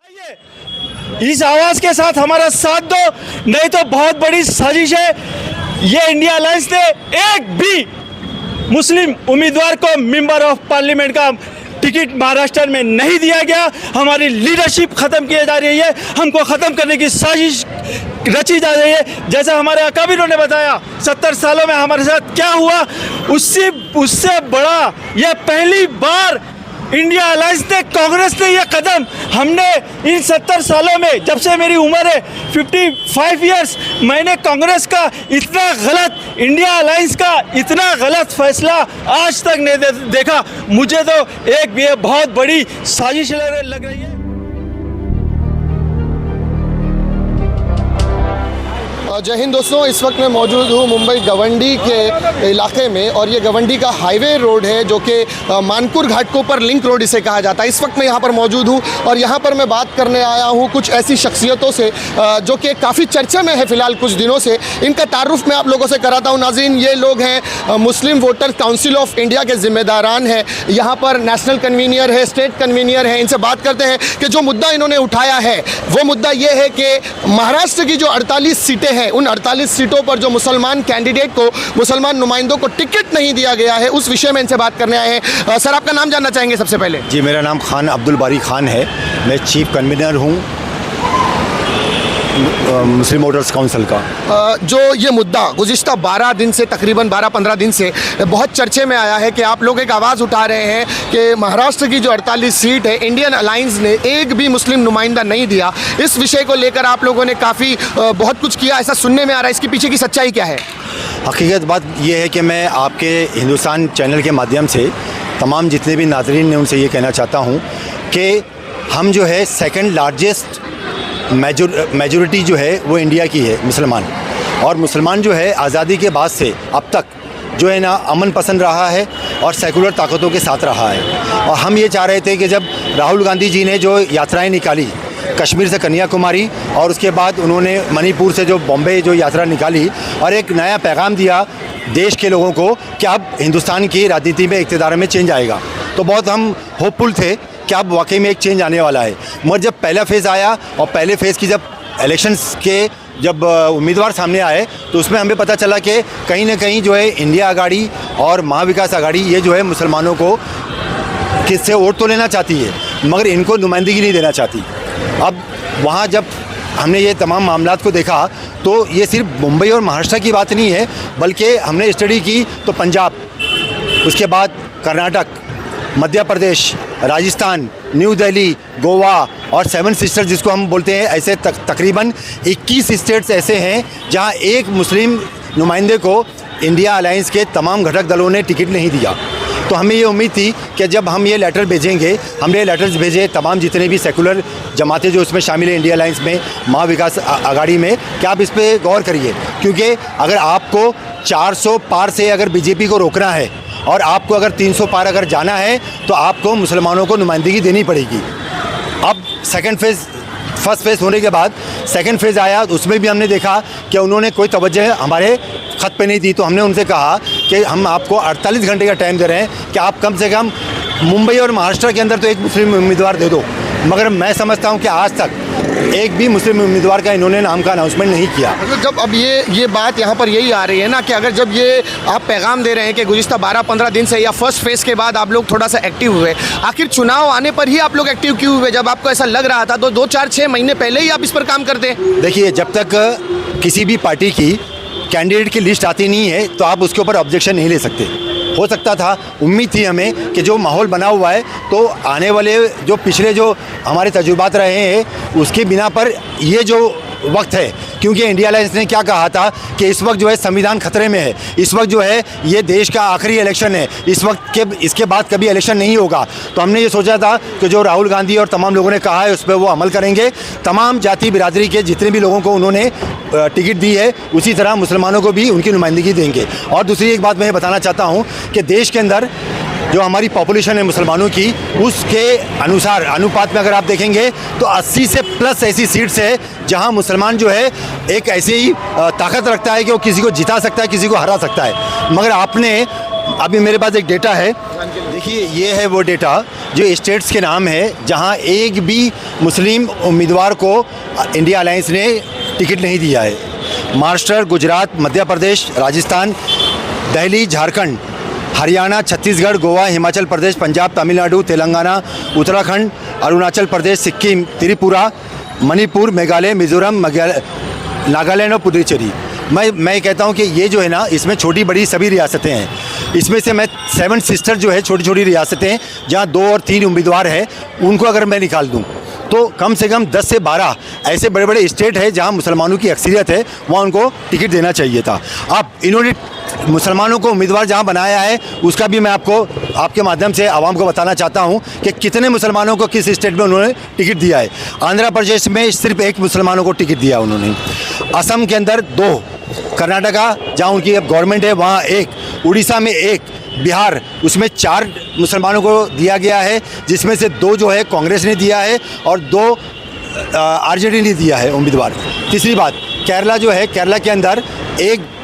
इस आवाज के साथ हमारा साथ दो, नहीं तो बहुत बड़ी साजिश है। ये इंडिया अलायंस ने एक भी मुस्लिम उम्मीदवार को मेंबर ऑफ पार्लियामेंट का टिकट महाराष्ट्र में नहीं दिया गया। हमारी लीडरशिप खत्म की जा रही है, हमको खत्म करने की साजिश रची जा रही है। जैसे हमारे अकाबिरों ने बताया 70 सालों में हमारे साथ क्या हुआ, उससे बड़ा यह पहली बार इंडिया अलायंस ने, कांग्रेस ने यह कदम, हमने इन 70 सालों में, जब से मेरी उम्र है 55 इयर्स, मैंने कांग्रेस का इतना गलत, इंडिया अलायंस का इतना गलत फैसला आज तक नहीं देखा। मुझे तो एक ये बहुत बड़ी साजिश लग रही है। जय हिंद दोस्तों, इस वक्त मैं मौजूद हूँ मुंबई गवंडी के इलाके में और ये गवंडी का हाईवे रोड है जो कि मानपुर घाट के ऊपर लिंक रोड इसे कहा जाता है। इस वक्त मैं यहाँ पर मौजूद हूँ और यहाँ पर मैं बात करने आया हूँ कुछ ऐसी शख्सियतों से जो कि काफ़ी चर्चा में है फ़िलहाल कुछ दिनों से। इनका तारुफ मैं आप लोगों से कराता हूँ। नाज़रीन, ये लोग हैं मुस्लिम वोटर काउंसिल ऑफ इंडिया के ज़िम्मेदारान हैं, यहाँ पर नेशनल कन्वीनियर है, स्टेट कन्वीनियर है। इनसे बात करते हैं कि जो मुद्दा इन्होंने उठाया है वो मुद्दा ये है कि महाराष्ट्र की जो 48 सीटें हैं, उन 48 सीटों पर जो मुसलमान कैंडिडेट को, मुसलमान नुमाइंदों को टिकट नहीं दिया गया है, उस विषय में इनसे बात करने आए हैं। सर, आपका नाम जानना चाहेंगे सबसे पहले? जी, मेरा नाम खान अब्दुल बारी खान है। मैं चीफ कन्वीनर हूँ मुस्लिम वोटर्स काउंसिल का। जो ये मुद्दा गुज़िश्ता 12 दिन से, तकरीबन 12-15 दिन से बहुत चर्चे में आया है कि आप लोग एक आवाज़ उठा रहे हैं कि महाराष्ट्र की जो 48 सीट है, इंडियन अलायंस ने एक भी मुस्लिम नुमाइंदा नहीं दिया। इस विषय को लेकर आप लोगों ने काफ़ी बहुत कुछ किया, ऐसा सुनने में आ रहा है। इसके पीछे की सच्चाई क्या है? हकीकत बात यह है कि मैं आपके हिंदुस्तान चैनल के माध्यम से तमाम जितने भी नाज़रीन ने उनसे ये कहना चाहता हूँ कि हम जो है सेकंड लार्जेस्ट मेजॉरिटी जो है वो इंडिया की है मुसलमान, और मुसलमान जो है आज़ादी के बाद से अब तक जो है ना अमन पसंद रहा है और सेकुलर ताकतों के साथ रहा है। और हम ये चाह रहे थे कि जब राहुल गांधी जी ने जो यात्राएं निकाली कश्मीर से कन्याकुमारी और उसके बाद उन्होंने मणिपुर से जो बॉम्बे जो यात्रा निकाली और एक नया पैगाम दिया देश के लोगों को कि अब हिंदुस्तान की राजनीति में इक़्तिदार में चेंज आएगा, तो बहुत हम होपफुल थे कि अब वाकई में एक चेंज आने वाला है। मगर जब पहला फेज़ आया और पहले फेज़ की जब इलेक्शंस के जब उम्मीदवार सामने आए तो उसमें हमें पता चला कि कहीं ना कहीं जो है इंडिया आघाड़ी और महाविकास आघाड़ी ये जो है मुसलमानों को किससे वोट तो लेना चाहती है मगर इनको नुमाइंदगी नहीं देना चाहती। अब वहाँ जब हमने ये तमाम मामलात को देखा तो ये सिर्फ मुंबई और महाराष्ट्र की बात नहीं है, बल्कि हमने स्टडी की तो पंजाब, उसके बाद कर्नाटक, मध्य प्रदेश, राजस्थान, न्यू दिल्ली, गोवा और 7 सिस्टर्स जिसको हम बोलते हैं, ऐसे तकरीबन 21 स्टेट्स ऐसे हैं जहां एक मुस्लिम नुमाइंदे को इंडिया अलायंस के तमाम घटक दलों ने टिकट नहीं दिया। तो हमें ये उम्मीद थी कि जब हम ये लेटर भेजेंगे, हमने लेटर्स भेजे तमाम जितने भी सेकुलर जमातें जो इसमें शामिल हैं इंडिया अलायंस में, महाविकास आघाड़ी में, कि आप इस पर गौर करिए, क्योंकि अगर आपको 400 पार से अगर बीजेपी को रोकना है और आपको अगर 300 पार अगर जाना है तो आपको मुसलमानों को नुमाइंदगी देनी पड़ेगी। अब फर्स्ट फेज़ होने के बाद सेकंड फेज़ आया, उसमें भी हमने देखा कि उन्होंने कोई तवज्जो हमारे ख़त पे नहीं दी। तो हमने उनसे कहा कि हम आपको 48 घंटे का टाइम दे रहे हैं कि आप कम से कम मुंबई और महाराष्ट्र के अंदर तो एक मुस्लिम उम्मीदवार दे दो। मगर मैं समझता हूं कि आज तक एक भी मुस्लिम उम्मीदवार का इन्होंने नाम का अनाउंसमेंट नहीं किया। मतलब जब अब ये बात यहाँ पर यही आ रही है ना कि अगर जब ये आप पैगाम दे रहे हैं कि गुज़िश्ता 12-15 दिन से या फर्स्ट फेज़ के बाद आप लोग थोड़ा सा एक्टिव हुए, आखिर चुनाव आने पर ही आप लोग एक्टिव क्यों हुए? जब आपको ऐसा लग रहा था तो 2-4-6 महीने पहले ही आप इस पर काम करते। देखिए, जब तक किसी भी पार्टी की कैंडिडेट की लिस्ट आती नहीं है तो आप उसके ऊपर ऑब्जेक्शन नहीं ले सकते। हो सकता था, उम्मीद थी हमें कि जो माहौल बना हुआ है तो आने वाले जो पिछले जो हमारे तजुर्बात रहे हैं उसके बिना पर ये जो वक्त है, क्योंकि इंडिया अलायंस ने क्या कहा था कि इस वक्त जो है संविधान खतरे में है, इस वक्त जो है ये देश का आखिरी इलेक्शन है, इस वक्त के इसके बाद कभी इलेक्शन नहीं होगा। तो हमने ये सोचा था कि जो राहुल गांधी और तमाम लोगों ने कहा है उस पर वो अमल करेंगे। तमाम जाति बिरादरी के जितने भी लोगों को उन्होंने टिकट दी है उसी तरह मुसलमानों को भी उनकी नुमाइंदगी देंगे। और दूसरी एक बात मैं बताना चाहता हूँ कि देश के अंदर जो हमारी पॉपुलेशन है मुसलमानों की, उसके अनुसार अनुपात में अगर आप देखेंगे तो 80 से प्लस ऐसी सीट्स है जहां मुसलमान जो है एक ऐसी ही ताकत रखता है कि वो किसी को जिता सकता है, किसी को हरा सकता है। मगर आपने अभी मेरे पास एक डेटा है, देखिए ये है वो डेटा जो स्टेट्स के नाम है जहां एक भी मुस्लिम उम्मीदवार को इंडिया अलायंस ने टिकट नहीं दिया है। महाराष्ट्र, गुजरात, मध्य प्रदेश, राजस्थान, दिल्ली, झारखंड, हरियाणा, छत्तीसगढ़, गोवा, हिमाचल प्रदेश, पंजाब, तमिलनाडु, तेलंगाना, उत्तराखंड, अरुणाचल प्रदेश, सिक्किम, त्रिपुरा, मणिपुर, मेघालय, मिजोरम, नागालैंड और पुडुचेरी। मैं कहता हूं कि ये जो है ना, इसमें छोटी बड़ी सभी रियासतें हैं। इसमें से मैं 7 सिस्टर जो है, छोटी छोटी रियासतें जहां 2 और 3 उम्मीदवार हैं, उनको अगर मैं निकाल दूं तो कम से कम 10 से 12 ऐसे बड़े बड़े स्टेट हैं जहां मुसलमानों की अक्सरियत है, वहाँ उनको टिकट देना चाहिए था। अब इन्होंने मुसलमानों को उम्मीदवार जहां बनाया है, उसका भी मैं आपके माध्यम से आवाम को बताना चाहता हूं कि कितने मुसलमानों को किस स्टेट में उन्होंने टिकट दिया है। आंध्र प्रदेश में सिर्फ 1 मुसलमानों को टिकट दिया उन्होंने, असम के अंदर 2, कर्नाटका जहां उनकी अब गवर्नमेंट है वहाँ 1, उड़ीसा में 1, बिहार उसमें 4 मुसलमानों को दिया गया है, जिसमें से 2 जो है कांग्रेस ने दिया है और 2 आरजेडी ने दिया है उम्मीदवार। तीसरी बात, केरला जो है, केरला के अंदर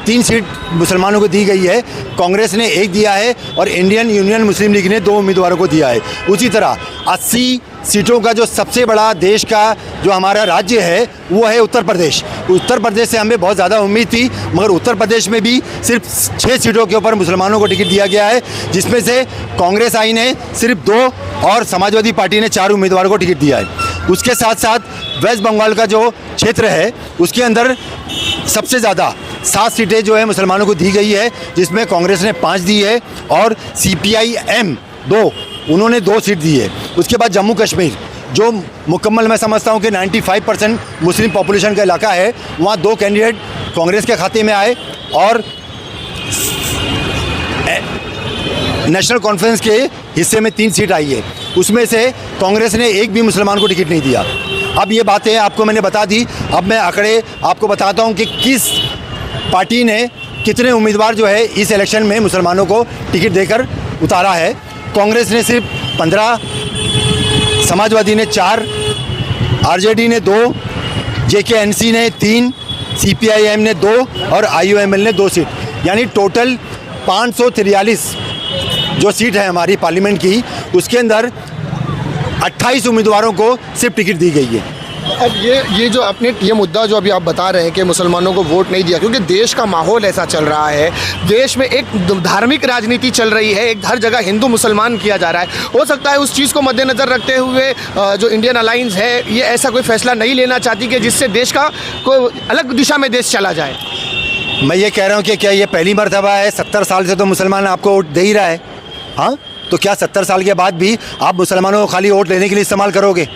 3 सीट मुसलमानों को दी गई है, कांग्रेस ने 1 दिया है और इंडियन यूनियन मुस्लिम लीग ने 2 उम्मीदवारों को दिया है। उसी तरह 80 सीटों का जो सबसे बड़ा देश का जो हमारा राज्य है वो है उत्तर प्रदेश। उत्तर प्रदेश से हमें बहुत ज़्यादा उम्मीद थी, मगर उत्तर प्रदेश में भी सिर्फ 6 सीटों के ऊपर मुसलमानों को टिकट दिया गया है, जिसमें से कांग्रेस आई ने सिर्फ 2 और समाजवादी पार्टी ने 4 उम्मीदवारों को टिकट दिया है। उसके साथ साथ वेस्ट बंगाल का जो क्षेत्र है उसके अंदर सबसे ज़्यादा 7 सीटें जो है मुसलमानों को दी गई है, जिसमें कांग्रेस ने 5 दी है और CPIM 2 उन्होंने 2 सीट दी है। उसके बाद जम्मू कश्मीर जो मुकम्मल मैं समझता हूँ कि 95% मुस्लिम पॉपुलेशन का इलाका है, वहाँ 2 कैंडिडेट कांग्रेस के खाते में आए और नेशनल कॉन्फ्रेंस के हिस्से में 3 सीट आई है, उसमें से कांग्रेस ने 1 भी मुसलमान को टिकट नहीं दिया। अब ये बातें आपको मैंने बता दी, अब मैं आंकड़े आपको बताता हूँ कि किस पार्टी ने कितने उम्मीदवार जो है इस इलेक्शन में मुसलमानों को टिकट देकर उतारा है। कांग्रेस ने सिर्फ 15, समाजवादी ने 4, आरजेडी ने 2, JKNC ने 3, CPIM ने 2 और IUML ने 2 सीट, यानी टोटल 543 जो सीट है हमारी पार्लियामेंट की, उसके अंदर 28 उम्मीदवारों को सिर्फ टिकट दी गई है। अब ये जो आपने ये मुद्दा जो अभी आप बता रहे हैं कि मुसलमानों को वोट नहीं दिया, क्योंकि देश का माहौल ऐसा चल रहा है, देश में एक धार्मिक राजनीति चल रही है, एक हर जगह हिंदू मुसलमान किया जा रहा है। हो सकता है उस चीज़ को मद्देनज़र रखते हुए जो इंडियन अलायंस है ये ऐसा कोई फैसला नहीं लेना चाहती कि जिससे देश का कोई अलग दिशा में देश चला जाए। मैं ये कह रहा हूँ कि क्या ये पहली मर्तबा है? 70 साल से तो मुसलमान आपको वोट दे ही रहा है। हाँ, तो क्या 70 साल के बाद भी आप मुसलमानों को खाली वोट लेने के लिए इस्तेमाल करोगे?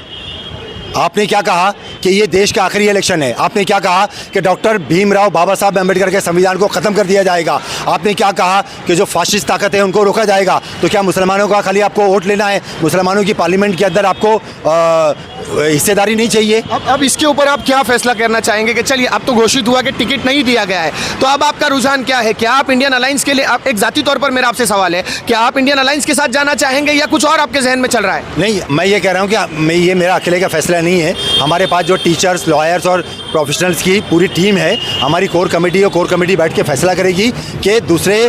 आपने क्या कहा कि ये देश का आखिरी इलेक्शन है? आपने क्या कहा कि डॉक्टर भीमराव बाबा साहब अम्बेडकर के संविधान को ख़त्म कर दिया जाएगा? आपने क्या कहा कि जो फाशिस्ट ताकत है उनको रोका जाएगा? तो क्या मुसलमानों का खाली आपको वोट लेना है? मुसलमानों की पार्लियामेंट के अंदर आपको हिस्सेदारी नहीं चाहिए? अब इसके ऊपर आप क्या फैसला करना चाहेंगे कि चलिए अब तो घोषित हुआ कि टिकट नहीं दिया गया है, तो अब आपका रुझान क्या है? क्या आप इंडियन अलायंस के लिए, आप एक जाती तौर पर मेरा आपसे सवाल है, क्या आप इंडियन अलायंस के साथ जाना चाहेंगे या कुछ और आपके जहन में चल रहा है? नहीं, मैं ये कह रहा हूँ कि ये मेरा अकेले का फैसला नहीं है। हमारे पास जो टीचर्स, लॉयर्स और प्रोफेशनल्स की पूरी टीम है, हमारी कोर कमेटी, और कोर कमेटी बैठ के फैसला करेगी कि दूसरे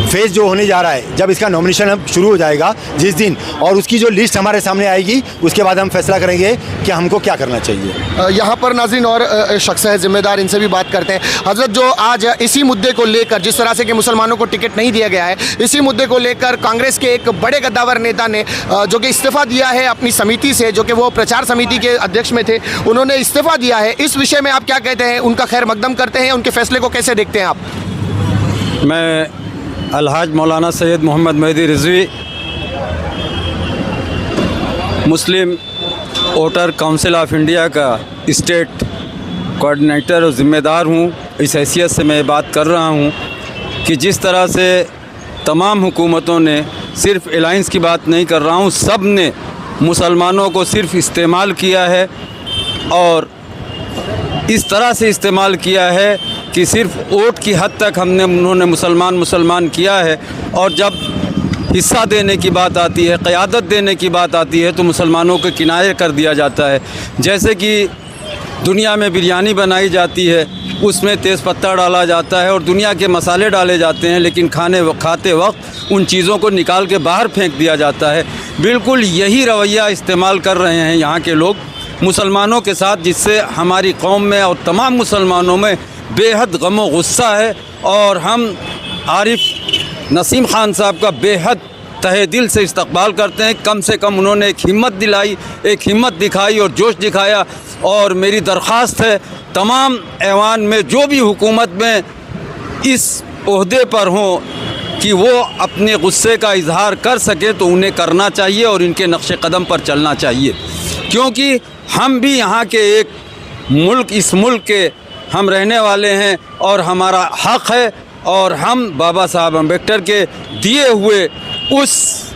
फेज़ जो होने जा रहा है, जब इसका नॉमिनेशन अब शुरू हो जाएगा जिस दिन, और उसकी जो लिस्ट हमारे सामने आएगी, उसके बाद हम फैसला करेंगे कि हमको क्या करना चाहिए। यहाँ पर नाज़रीन और शख्स है जिम्मेदार, इनसे भी बात करते हैं। हज़रत, जो आज इसी मुद्दे को लेकर, जिस तरह से कि मुसलमानों को टिकट नहीं दिया गया है, इसी मुद्दे को लेकर कांग्रेस के एक बड़े गद्दावर नेता ने जो कि इस्तीफ़ा दिया है अपनी समिति से, जो कि वो प्रचार समिति के अध्यक्ष में थे, उन्होंने इस्तीफ़ा दिया है। इस विषय में आप क्या कहते हैं? उनका खैर मकदम करते हैं? उनके फैसले को कैसे देखते हैं आप? मैं अलहाज मौलाना सैयद मोहम्मद मेहदी रिजवी, मुस्लिम वोटर काउंसिल ऑफ इंडिया का स्टेट कोऑर्डिनेटर और ज़िम्मेदार हूँ। इस हैसियत से मैं बात कर रहा हूँ कि जिस तरह से तमाम हुकूमतों ने, सिर्फ अलायंस की बात नहीं कर रहा हूँ, सब ने मुसलमानों को सिर्फ इस्तेमाल किया है, और इस तरह से इस्तेमाल किया है कि सिर्फ वोट की हद तक उन्होंने मुसलमान किया है, और जब हिस्सा देने की बात आती है, क़यादत देने की बात आती है, तो मुसलमानों को किनारे कर दिया जाता है। जैसे कि दुनिया में बिरयानी बनाई जाती है, उसमें तेज़पत्ता डाला जाता है और दुनिया के मसाले डाले जाते हैं, लेकिन खाते वक्त उन चीज़ों को निकाल के बाहर फेंक दिया जाता है। बिल्कुल यही रवैया इस्तेमाल कर रहे हैं यहाँ के लोग मुसलमानों के साथ, जिससे हमारी कौम में और तमाम मुसलमानों में बेहद गम व गुस्सा है। और हम आरिफ नसीम खान साहब का बेहद तहे दिल से इस्तकबाल करते हैं। कम से कम उन्होंने एक हिम्मत दिलाई, एक हिम्मत दिखाई और जोश दिखाया। और मेरी दरख्वास्त है तमाम ऐवान में जो भी हुकूमत में इस ओहदे पर हों कि वो अपने गुस्से का इजहार कर सके तो उन्हें करना चाहिए और इनके नक्शे कदम पर चलना चाहिए, क्योंकि हम भी यहाँ के एक मुल्क, इस मुल्क के हम रहने वाले हैं और हमारा हक़ है और हम बाबा साहब अम्बेडकर के दिए हुए उस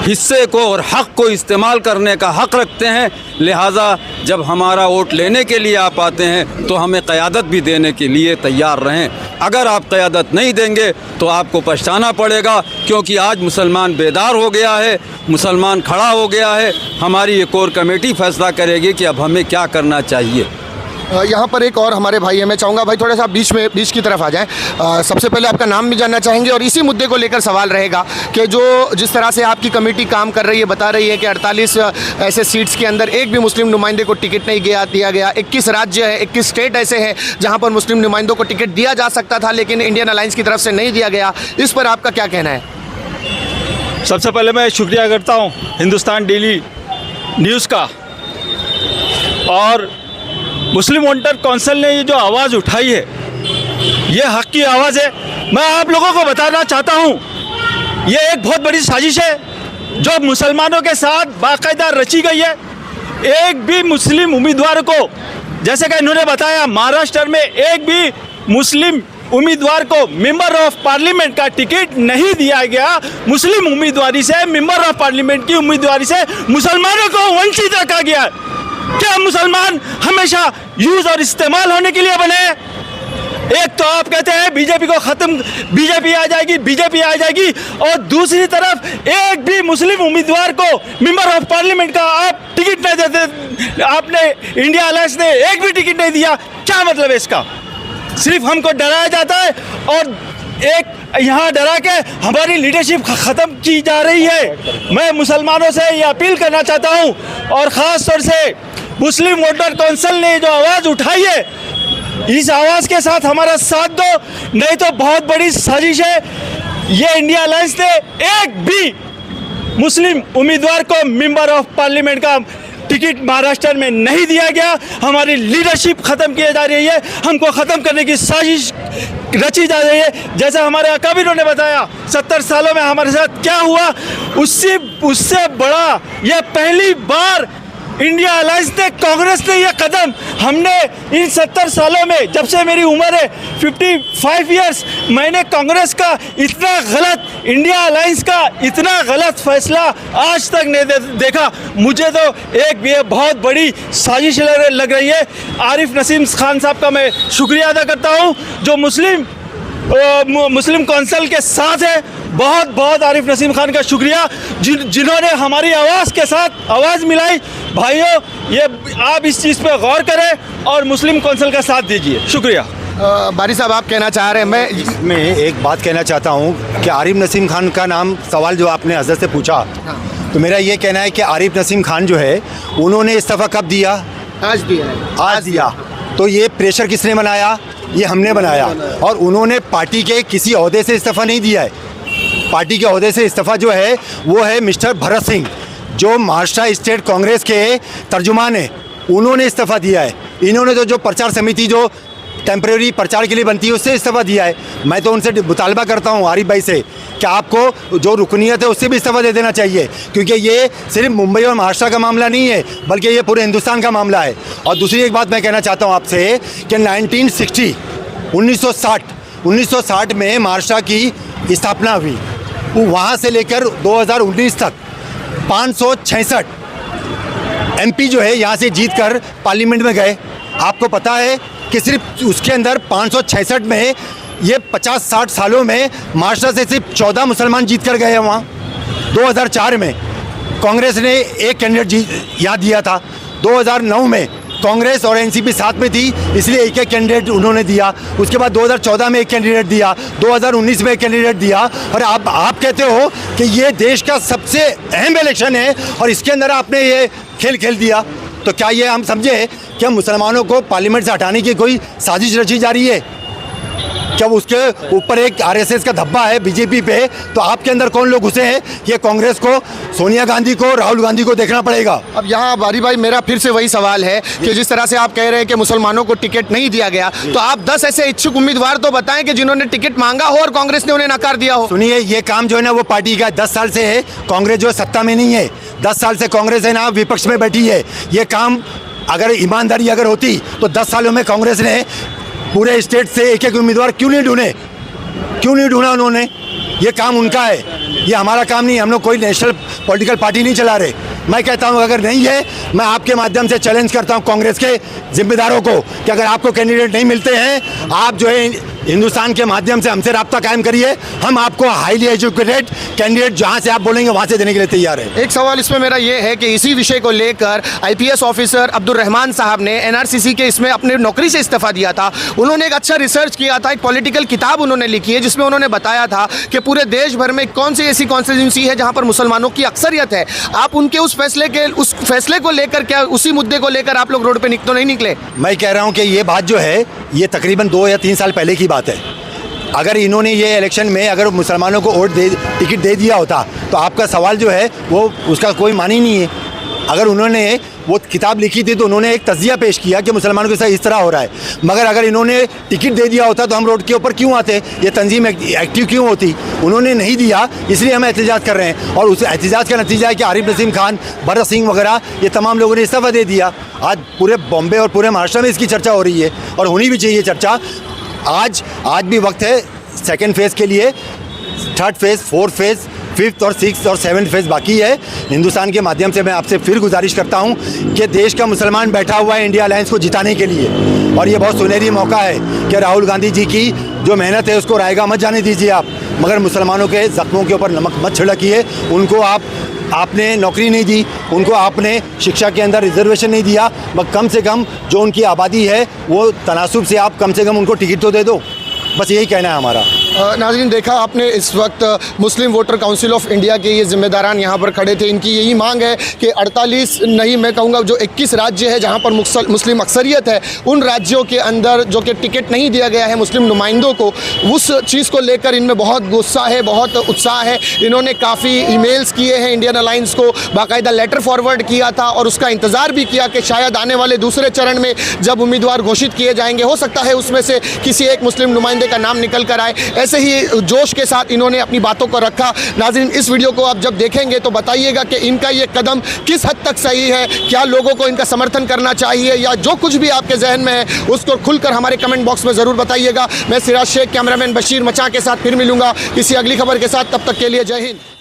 हिस्से को और हक़ को इस्तेमाल करने का हक़ रखते हैं। लिहाजा जब हमारा वोट लेने के लिए आप आते हैं तो हमें क़यादत भी देने के लिए तैयार रहें। अगर आप क़यादत नहीं देंगे तो आपको पछताना पड़ेगा, क्योंकि आज मुसलमान बेदार हो गया है, मुसलमान खड़ा हो गया है। हमारी एक और कमेटी फ़ैसला करेगी कि अब हमें क्या करना चाहिए। यहाँ पर एक और हमारे भाई हैं, मैं चाहूँगा भाई थोड़ा सा बीच की तरफ आ जाएं। सबसे पहले आपका नाम भी जानना चाहेंगे और इसी मुद्दे को लेकर सवाल रहेगा कि जिस तरह से आपकी कमेटी काम कर रही है, बता रही है कि 48 ऐसे सीट्स के अंदर एक भी मुस्लिम नुमाइंदे को टिकट नहीं दिया गया। 21 राज्य है, 21 स्टेट ऐसे हैं जहाँ पर मुस्लिम नुमाइंदों को टिकट दिया जा सकता था, लेकिन इंडियन अलायंस की तरफ से नहीं दिया गया। इस पर आपका क्या कहना है? सबसे पहले मैं शुक्रिया करता हूँ हिंदुस्तान डेली न्यूज़ का, और मुस्लिम वोटर काउंसिल ने ये जो आवाज़ उठाई है ये हक़ की आवाज़ है। मैं आप लोगों को बताना चाहता हूँ ये एक बहुत बड़ी साजिश है जो मुसलमानों के साथ बाकायदा रची गई है। एक भी मुस्लिम उम्मीदवार को, जैसे कि इन्होंने बताया, महाराष्ट्र में एक भी मुस्लिम उम्मीदवार को मेंबर ऑफ पार्लियामेंट का टिकट नहीं दिया गया। मुस्लिम उम्मीदवारी से, मेंबर ऑफ पार्लियामेंट की उम्मीदवारी से मुसलमानों को वंचित रखा गया। क्या मुसलमान हमेशा यूज और इस्तेमाल होने के लिए बने? एक तो आप कहते हैं बीजेपी को खत्म, बीजेपी आ जाएगी, और दूसरी तरफ एक भी मुस्लिम उम्मीदवार को मेंबर ऑफ पार्लियामेंट का आप टिकट नहीं देते। आपने इंडिया अलायंस ने एक भी टिकट नहीं दिया। क्या मतलब है इसका? सिर्फ हमको डराया जाता है और एक यहाँ डरा के हमारी लीडरशिप ख़त्म की जा रही है। मैं मुसलमानों से ये अपील करना चाहता हूँ, और ख़ास तौर से मुस्लिम वोटर काउंसिल ने जो आवाज़ उठाई है, इस आवाज़ के साथ हमारा साथ दो, नहीं तो बहुत बड़ी साजिश है। ये इंडिया अलायंस ने एक भी मुस्लिम उम्मीदवार को मेंबर ऑफ पार्लियामेंट का टिकट महाराष्ट्र में नहीं दिया गया। हमारी लीडरशिप ख़त्म की जा रही है, हमको ख़त्म करने की साजिश रची जा रही है। जैसा हमारे अकाबिरों ने बताया 70 सालों में हमारे साथ क्या हुआ, उससे बड़ा यह पहली बार इंडिया अलायंस ने, कांग्रेस ने यह कदम, हमने इन 70 सालों में, जब से मेरी उम्र है 55 ईयर्स, मैंने कांग्रेस का इतना गलत, इंडिया अलायंस का इतना गलत फैसला आज तक नहीं देखा। मुझे तो एक ये बहुत बड़ी साजिश लग रही है। आरिफ नसीम खान साहब का मैं शुक्रिया अदा करता हूँ जो मुस्लिम काउंसिल के साथ है। बहुत बहुत आरिफ नसीम खान का शुक्रिया जिन्होंने हमारी आवाज़ के साथ आवाज़ मिलाई। भाइयों, ये आप इस चीज़ पे गौर करें और मुस्लिम काउंसिल का साथ दीजिए। शुक्रिया। बारी साहब, आप कहना चाह रहे हैं? मैं एक बात कहना चाहता हूँ कि आरिफ नसीम खान का नाम, सवाल जो आपने हज़रत से पूछा, तो मेरा ये कहना है कि आरिफ नसीम खान जो है उन्होंने इस्तीफ़ा कब दिया? आज दिया है। आज दिया। तो ये प्रेशर किसने बनाया? ये हमने बनाया। और उन्होंने पार्टी के किसी ओहदे से इस्तीफ़ा नहीं दिया है। पार्टी के ओहदे से इस्तीफ़ा जो है वो है मिस्टर भरत सिंह, जो महाराष्ट्र स्टेट कांग्रेस के तर्जुमान हैं, उन्होंने इस्तीफ़ा दिया है। इन्होंने तो जो प्रचार समिति जो टेम्परेरी प्रचार के लिए बनती है उससे इस्तीफ़ा दिया है। मैं तो उनसे मुतालबा करता हूँ आरिफ भाई से कि आपको जो रुकनीयत है उससे भी इस्तीफ़ा दे देना चाहिए, क्योंकि ये सिर्फ मुंबई और महाराष्ट्र का मामला नहीं है, बल्कि ये पूरे हिंदुस्तान का मामला है। और दूसरी एक बात मैं कहना चाहता हूँ आपसे कि 1960 में महाराष्ट्र की स्थापना हुई। वहाँ से लेकर 2019 तक 566 MP जो है यहाँ से जीतकर पार्लियामेंट में गए। आपको पता है कि सिर्फ उसके अंदर 566 में ये 50-60 सालों में महाराष्ट्र से सिर्फ 14 मुसलमान जीत कर गए हैं। वहाँ 2004 में कांग्रेस ने एक कैंडिडेट यहाँ दिया था। 2009 में कांग्रेस और एनसीपी साथ में थी, इसलिए एक एक कैंडिडेट उन्होंने दिया। उसके बाद 2014 में एक कैंडिडेट दिया, 2019 में एक कैंडिडेट दिया। और आप कहते हो कि ये देश का सबसे अहम इलेक्शन है और इसके अंदर आपने ये खेल खेल दिया। तो क्या ये हम समझे कि हम मुसलमानों को पार्लियामेंट से हटाने की कोई साजिश रची जा रही है? जब उसके ऊपर एक आरएसएस का धब्बा है बीजेपी पे, तो आपके अंदर कौन लोग घुसे हैं? ये कांग्रेस को, सोनिया गांधी को, राहुल गांधी को देखना पड़ेगा। अब यहाँ बारी भाई मेरा फिर से वही सवाल है कि जिस तरह से आप कह रहे हैं कि मुसलमानों को टिकट नहीं दिया गया, तो आप 10 ऐसे इच्छुक उम्मीदवार तो बताएं कि जिन्होंने टिकट मांगा हो और कांग्रेस ने उन्हें नकार दिया हो। सुनिए, ये काम जो है ना वो पार्टी का 10 साल से है। कांग्रेस जो है सत्ता में नहीं है, 10 साल से कांग्रेस है ना विपक्ष में बैठी है। ये काम अगर ईमानदारी अगर होती तो 10 सालों में कांग्रेस ने पूरे स्टेट से एक एक उम्मीदवार क्यों नहीं ढूंढा उन्होंने? ये काम उनका है, ये हमारा काम नहीं है। हम लोग कोई नेशनल पॉलिटिकल पार्टी नहीं चला रहे। मैं कहता हूं अगर नहीं है, मैं आपके माध्यम से चैलेंज करता हूं कांग्रेस के जिम्मेदारों को कि अगर आपको कैंडिडेट नहीं मिलते हैं, आप जो है हिंदुस्तान के माध्यम से हमसे राब्ता कायम करिए। हम आपको हाईली एजुकेटेड कैंडिडेट जहां से आप बोलेंगे वहां से देने के लिए तैयार है। एक सवाल इसमें मेरा ये है कि इसी विषय को लेकर आईपीएस ऑफिसर अब्दुल रहमान साहब ने एनआरसीसी के इसमें अपने नौकरी से इस्तीफा दिया था। उन्होंने एक अच्छा रिसर्च किया था, एक पॉलिटिकल किताब उन्होंने लिखी है जिसमें उन्होंने बताया था कि पूरे देश भर में कौन सी ऐसी कॉन्स्टिट्यूंसी है जहां पर मुसलमानों की अक्सरियत है। आप उनके उस फैसले को लेकर, क्या उसी मुद्दे को लेकर आप लोग रोड पे तो नहीं निकले? मैं कह रहा हूं कि ये बात जो है ये तकरीबन 2 या 3 साल पहले की बात है। अगर इन्होंने ये इलेक्शन में अगर मुसलमानों को टिकट दे दिया होता तो आपका सवाल जो है वो उसका कोई मान ही नहीं है। अगर उन्होंने वो किताब लिखी थी तो उन्होंने एक तज्जिया पेश किया कि मुसलमानों के साथ इस तरह हो रहा है, मगर अगर इन्होंने टिकट दे दिया होता तो हम रोड के ऊपर क्यों आते, ये तंजीम एक्टिव क्यों होती? उन्होंने नहीं दिया, इसलिए हम एहतजाज कर रहे हैं। और उस एहतजाज का नतीजा है कि आरिफ नसीम खान, भरत सिंह वगैरह ये तमाम लोगों ने इस्तीफा दे दिया। आज पूरे बॉम्बे और पूरे महाराष्ट्र में इसकी चर्चा हो रही है और होनी भी चाहिए चर्चा। आज भी वक्त है सेकेंड फेज़ के लिए। 3rd phase, 4th phase, 5th और 6th और 7th फेज़ बाकी है। हिंदुस्तान के माध्यम से मैं आपसे फिर गुजारिश करता हूं कि देश का मुसलमान बैठा हुआ है इंडिया अलायंस को जिताने के लिए, और ये बहुत सुनहरी मौका है कि राहुल गांधी जी की जो मेहनत है उसको रायगा मत जाने दीजिए आप, मगर मुसलमानों के ज़ख्मों के ऊपर नमक मत छिड़किए। उनको आपने नौकरी नहीं दी, उनको आपने शिक्षा के अंदर रिजर्वेशन नहीं दिया, मगर कम से कम जो उनकी आबादी है वो तनासुब से आप कम से कम उनको टिकट तो दे दो। बस यही कहना है हमारा। नाज़रीन, देखा आपने इस वक्त मुस्लिम वोटर काउंसिल ऑफ इंडिया के ये जिम्मेदारान यहाँ पर खड़े थे। इनकी यही मांग है कि 48 नहीं, मैं कहूँगा जो 21 राज्य है जहाँ पर मुस्लिम अक्सरियत है, उन राज्यों के अंदर जो कि टिकट नहीं दिया गया है मुस्लिम नुमाइंदों को, उस चीज़ को लेकर इनमें बहुत गुस्सा है, बहुत उत्साह है। इन्होंने काफ़ी ईमेल्स किए हैं इंडियन अलायंस को, बाकायदा लेटर फॉरवर्ड किया था और उसका इंतज़ार भी किया कि शायद आने वाले दूसरे चरण में जब उम्मीदवार घोषित किए जाएंगे, हो सकता है उसमें से किसी एक मुस्लिम नुमाइंदे का नाम निकल कर आए। ऐसे ही जोश के साथ इन्होंने अपनी बातों को रखा। नाज़रीन, इस वीडियो को आप जब देखेंगे तो बताइएगा कि इनका ये कदम किस हद तक सही है, क्या लोगों को इनका समर्थन करना चाहिए, या जो कुछ भी आपके जहन में है उसको खुलकर हमारे कमेंट बॉक्स में ज़रूर बताइएगा। मैं सिराज शेख, कैमरामैन बशीर मचा के साथ फिर मिलूंगा किसी अगली खबर के साथ। तब तक के लिए जय हिंद।